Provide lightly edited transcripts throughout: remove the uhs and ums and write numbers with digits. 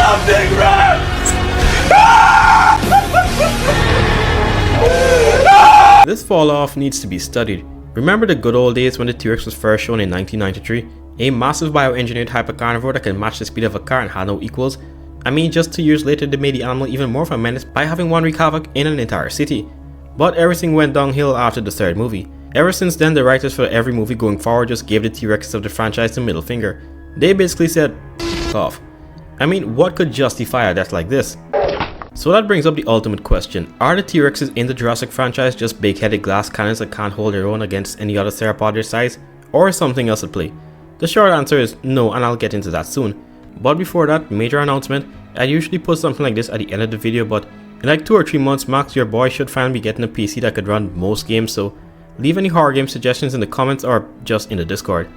Something Rex! This fall off needs to be studied. Remember the good old days when the T-Rex was first shown in 1993? A massive bioengineered hypercarnivore that can match the speed of a car and had no equals? I mean, just 2 years later they made the animal even more of a menace by having one wreak havoc in an entire city. But everything went downhill after the third movie. Ever since then, the writers for every movie going forward just gave the T-Rexes of the franchise the middle finger. They basically said, F off. I mean, what could justify a death like this? So that brings up the ultimate question. Are the T-Rexes in the Jurasssic franchise just big-headed glass cannons that can't hold their own against any other theropod their size? Or is something else at play? The short answer is no, and I'll get into that soon. But before that, major announcement. I usually put something like this at the end of the video, but in like 2 or 3 months max, your boy should finally be getting a PC that could run most games, so leave any horror game suggestions in the comments or just in the Discord.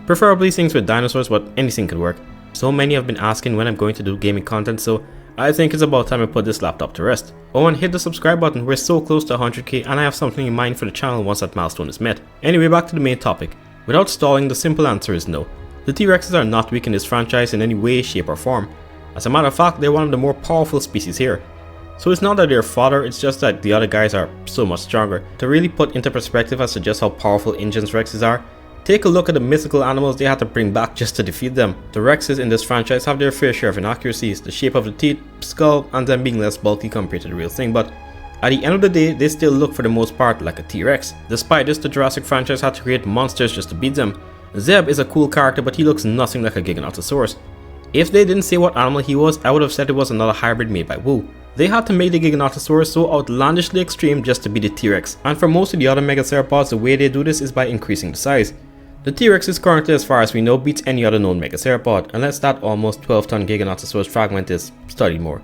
Preferably things with dinosaurs, but anything could work. So many have been asking when I'm going to do gaming content, so I think it's about time I put this laptop to rest. Oh, and hit the subscribe button. We're so close to 100k and I have something in mind for the channel once that milestone is met. Anyway, back to the main topic. Without stalling, the simple answer is no. The T-Rexes are not weak in this franchise in any way, shape or form. As a matter of fact, they're one of the more powerful species here. So it's not that they're fodder, it's just that the other guys are so much stronger. To really put into perspective as to just how powerful Ingen's Rexes are, take a look at the mythical animals they had to bring back just to defeat them. The Rexes in this franchise have their fair share of inaccuracies, the shape of the teeth, skull, and them being less bulky compared to the real thing, but at the end of the day, they still look for the most part like a T-Rex. Despite this, the Jurassic franchise had to create monsters just to beat them. Zeb is a cool character, but he looks nothing like a Giganotosaurus. If they didn't say what animal he was, I would have said it was another hybrid made by Wu. They had to make the Giganotosaurus so outlandishly extreme just to be the T-Rex, and for most of the other megaceropods, the way they do this is by increasing the size. The T-Rex is currently, as far as we know, beats any other known megaceropod, unless that almost 12-ton Giganotosaurus fragment is studied more.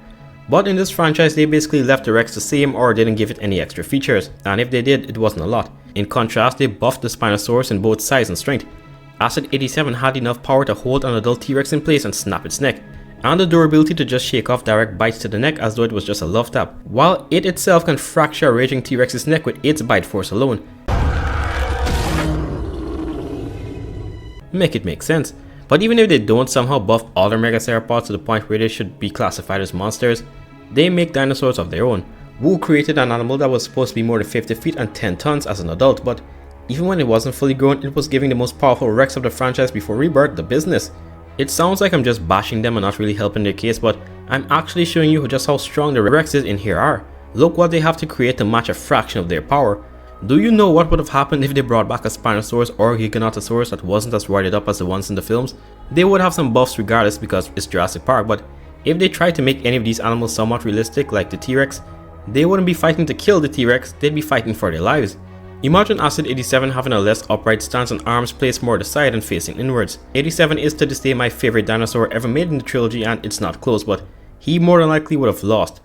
But in this franchise, they basically left the Rex the same or didn't give it any extra features, and if they did, it wasn't a lot. In contrast, they buffed the Spinosaurus in both size and strength. Acid 87 had enough power to hold an adult T-Rex in place and snap its neck, and the durability to just shake off direct bites to the neck as though it was just a love tap, while it itself can fracture a raging T-Rex's neck with its bite force alone. Make it make sense. But even if they don't somehow buff other megaceropods to the point where they should be classified as monsters, they make dinosaurs of their own. Wu created an animal that was supposed to be more than 50 feet and 10 tons as an adult, but even when it wasn't fully grown, it was giving the most powerful Rex of the franchise before Rebirth the business. It sounds like I'm just bashing them and not really helping their case, but I'm actually showing you just how strong the Rexes in here are. Look what they have to create to match a fraction of their power. Do you know what would have happened if they brought back a Spinosaurus or a Giganotosaurus that wasn't as roided up as the ones in the films? They would have some buffs regardless because it's Jurassic Park, but if they tried to make any of these animals somewhat realistic like the T-Rex, they wouldn't be fighting to kill the T-Rex, they'd be fighting for their lives. Imagine Acid 87 having a less upright stance and arms placed more to the side and facing inwards. 87 is to this day my favorite dinosaur ever made in the trilogy, and it's not close, but he more than likely would have lost.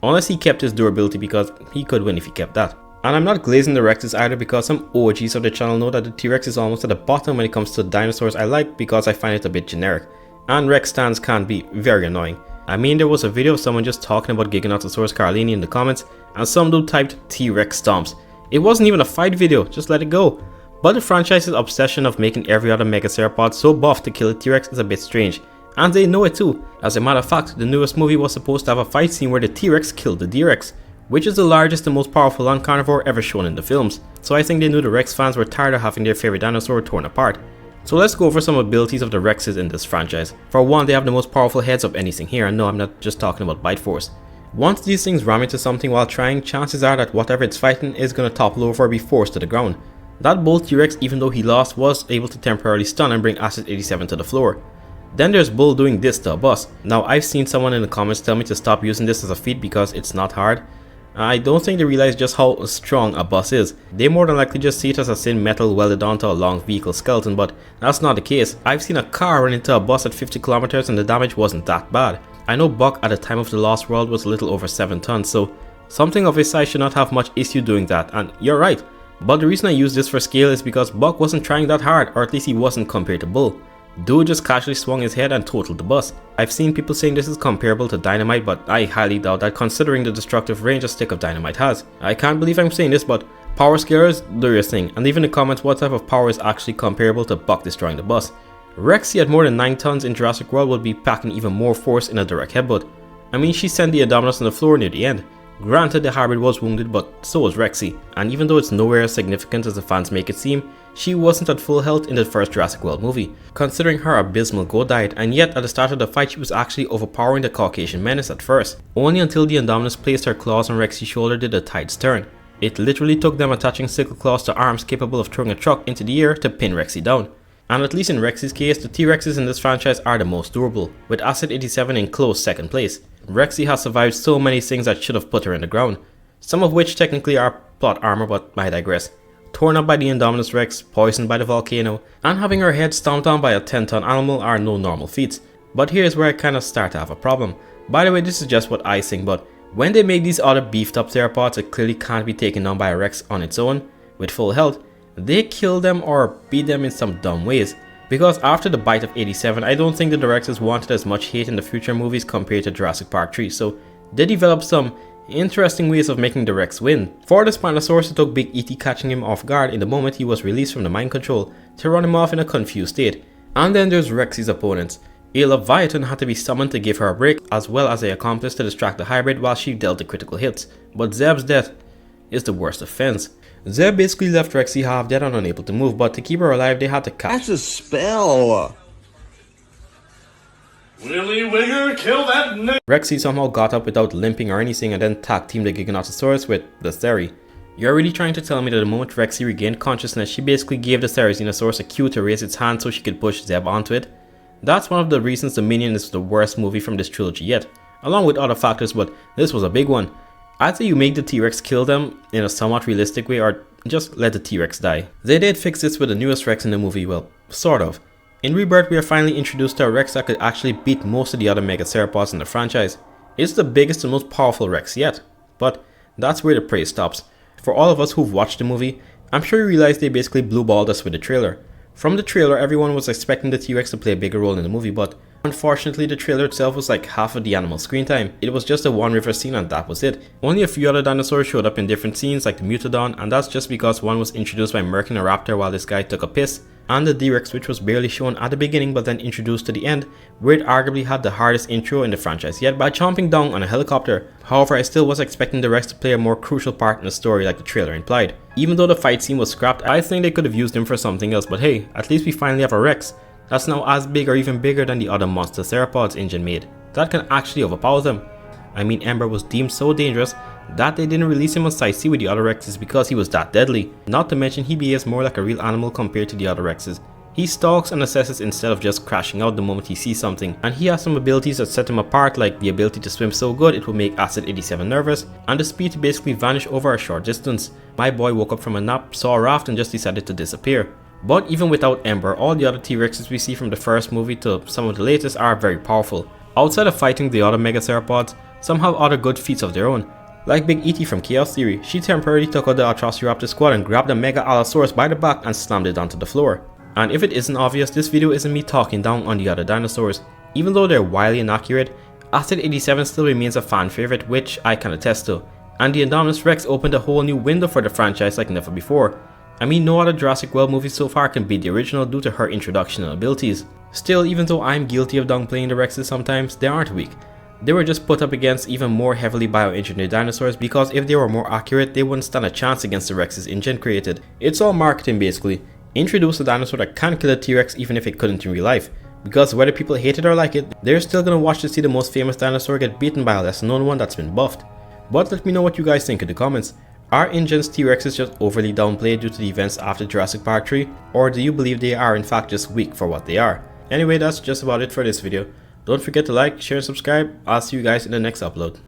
Unless he kept his durability, because he could win if he kept that. And I'm not glazing the Rexes either, because some OGs of the channel know that the T-Rex is almost at the bottom when it comes to dinosaurs I like, because I find it a bit generic. And Rex stands can be very annoying. I mean, there was a video of someone just talking about Giganotosaurus carlini in the comments, and some dude typed T-Rex stomps. It wasn't even a fight video, just let it go. But the franchise's obsession of making every other megaceropod so buff to kill a T-Rex is a bit strange, and they know it too. As a matter of fact, the newest movie was supposed to have a fight scene where the T-Rex killed the D-Rex, which is the largest and most powerful land carnivore ever shown in the films. So I think they knew the Rex fans were tired of having their favorite dinosaur torn apart. So let's go over some abilities of the Rexes in this franchise. For one, they have the most powerful heads of anything here, and no, I'm not just talking about bite force. Once these things ram into something while trying, chances are that whatever it's fighting is going to topple over or be forced to the ground. That Bull T-Rex, even though he lost, was able to temporarily stun and bring Acid 87 to the floor. Then there's Bull doing this to a bus. Now I've seen someone in the comments tell me to stop using this as a feat because it's not hard. I don't think they realize just how strong a bus is. They more than likely just see it as a thin metal welded onto a long vehicle skeleton, but that's not the case. I've seen a car run into a bus at 50 kilometers and the damage wasn't that bad. I know Buck at the time of the Lost World was a little over 7 tons, so something of his size should not have much issue doing that, and you're right. But the reason I use this for scale is because Buck wasn't trying that hard, or at least he wasn't compared to Bull. Dude just casually swung his head and totaled the bus. I've seen people saying this is comparable to Dynamite, but I highly doubt that considering the destructive range a stick of Dynamite has. I can't believe I'm saying this, but power scalers, do your thing, and leave in the comments what type of power is actually comparable to Buck destroying the bus. Rexy at more than 9 tons in Jurassic World would be packing even more force in a direct headbutt. I mean, she sent the Indominus on the floor near the end. Granted, the hybrid was wounded, but so was Rexy, and even though it's nowhere as significant as the fans make it seem, she wasn't at full health in the first Jurassic World movie, considering her abysmal go diet, and yet at the start of the fight she was actually overpowering the Caucasian menace at first. Only until the Indominus placed her claws on Rexy's shoulder did the tides turn. It literally took them attaching sickle claws to arms capable of throwing a truck into the air to pin Rexy down. And at least in Rexy's case, the T.rexes in this franchise are the most durable, with Acid 87 in close second place. Rexy has survived so many things that should have put her in the ground, some of which technically are plot armor, but I digress. Torn up by the Indominus Rex, poisoned by the volcano, and having her head stomped on by a 10-ton animal are no normal feats. But here's where I kinda start to have a problem. By the way, this is just what I think, but when they make these other beefed up theropods that clearly can't be taken down by a Rex on its own, with full health, they kill them or beat them in some dumb ways. Because after the bite of 87, I don't think the directors wanted as much hate in the future movies compared to Jurassic Park 3, so they developed some interesting ways of making the Rex win. For the Spinosaurus, it took Big E.T. catching him off guard in the moment he was released from the mind control to run him off in a confused state. And then there's Rexy's opponents. A Leviathan had to be summoned to give her a break, as well as a accomplice to distract the hybrid while she dealt the critical hits. But Zeb's death is the worst offense. Zeb basically left Rexy half dead and unable to move, but to keep her alive they had to catch. That's a spell! Willy Wigger, kill that nigga! Rexy somehow got up without limping or anything and then tag teamed the Giganotosaurus with the Theri. You're really trying to tell me that the moment Rexy regained consciousness, she basically gave the Therizinosaurus a cue to raise its hand so she could push Zeb onto it? That's one of the reasons Dominion is the worst movie from this trilogy yet, along with other factors, but this was a big one. Either you make the T-Rex kill them in a somewhat realistic way or just let the T-Rex die. They did fix this with the newest Rex in the movie, well, sort of. In Rebirth we are finally introduced to a Rex that could actually beat most of the other Megaceropods in the franchise. It's the biggest and most powerful Rex yet, but that's where the praise stops. For all of us who've watched the movie, I'm sure you realize they basically blueballed us with the trailer. From the trailer, everyone was expecting the T-Rex to play a bigger role in the movie, but unfortunately the trailer itself was like half of the animal's screen time. It was just a one river scene and that was it. Only a few other dinosaurs showed up in different scenes like the Mutodon, and that's just because one was introduced by murking a raptor while this guy took a piss, and the D-Rex, which was barely shown at the beginning but then introduced to the end, where it arguably had the hardest intro in the franchise yet by chomping down on a helicopter. However, I still was expecting the Rex to play a more crucial part in the story like the trailer implied. Even though the fight scene was scrapped, I think they could have used him for something else, but hey, at least we finally have a Rex that's now as big or even bigger than the other monster theropods InGen made, that can actually overpower them. I mean, Ember was deemed so dangerous that they didn't release him on Site C with the other Rexes because he was that deadly. Not to mention he behaves more like a real animal compared to the other Rexes. He stalks and assesses instead of just crashing out the moment he sees something, and he has some abilities that set him apart, like the ability to swim so good it will make Acid 87 nervous, and the speed to basically vanish over a short distance. My boy woke up from a nap, saw a raft and just decided to disappear. But even without Ember, all the other T-Rexes we see from the first movie to some of the latest are very powerful. Outside of fighting the other Megaceropods, some have other good feats of their own. Like Big E.T. from Chaos Theory, she temporarily took out the Atrociraptor squad and grabbed the Mega Allosaurus by the back and slammed it onto the floor. And if it isn't obvious, this video isn't me talking down on the other dinosaurs. Even though they're wildly inaccurate, Acid 87 still remains a fan favorite, which I can attest to. And the Indominus Rex opened a whole new window for the franchise like never before. I mean, no other Jurassic World movie so far can beat the original due to her introduction and abilities. Still, even though I'm guilty of downplaying the Rexes sometimes, they aren't weak. They were just put up against even more heavily bioengineered dinosaurs because if they were more accurate, they wouldn't stand a chance against the Rexes InGen created. It's all marketing basically. Introduce a dinosaur that can kill a T-Rex even if it couldn't in real life. Because whether people hate it or like it, they're still gonna watch to see the most famous dinosaur get beaten by a lesser known one that's been buffed. But let me know what you guys think in the comments. Are InGen's T-Rexes just overly downplayed due to the events after Jurassic Park 3, or do you believe they are in fact just weak for what they are? Anyway, that's just about it for this video. Don't forget to like, share and subscribe. I'll see you guys in the next upload.